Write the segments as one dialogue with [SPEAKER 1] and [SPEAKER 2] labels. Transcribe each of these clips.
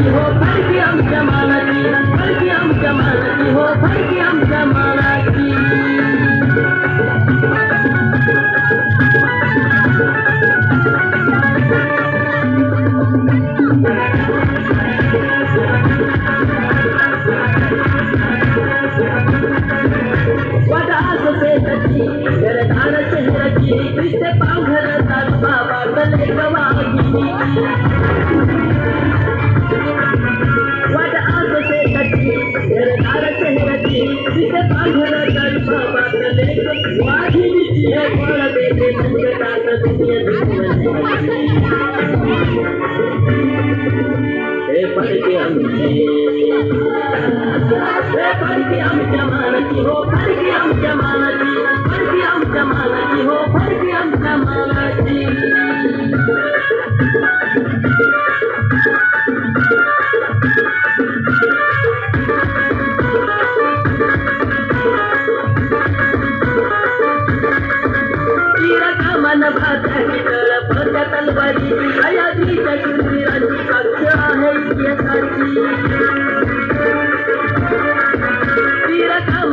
[SPEAKER 1] मानाची हो फडकी आमच्या मानाची फडकी आमच्या मानाची हो फडकी आमच्या मानाची वडास सेतची घरदार शहराची दिसते पांघरतात बाबा तले गवाही वडास सेतची घरदार शहराची दिसते पांघरतात बाबा तले वाघिणीची हे फळ देते संकटात दुनिया हे फडकी आमची हे फडकी आमच्या मानाची हो फडकी आमच्या मानाची फडकी आमच्या मानाची हो फडकी आमच्या मानाची मन भाताची तळपत तलवारी सयाजीच्या शूरवीरांची साक्ष आहे इतिहासाची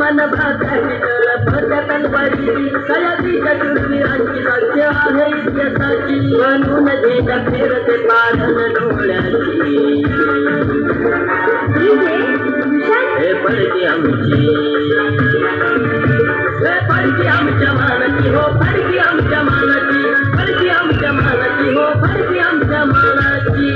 [SPEAKER 1] मन भाताची तळपत तलवारी सयाजीच्या शूरवीरांची साक्ष आहे इतिहासाची म्हणून झेंडा फिरते पाढन डोळ्याची हे फडकी आमची हे फडकी आमच्या मानाची हो फडकी आमच्या मानाची फडकी आमच्या मानाची हो फडकी आमच्या मानाची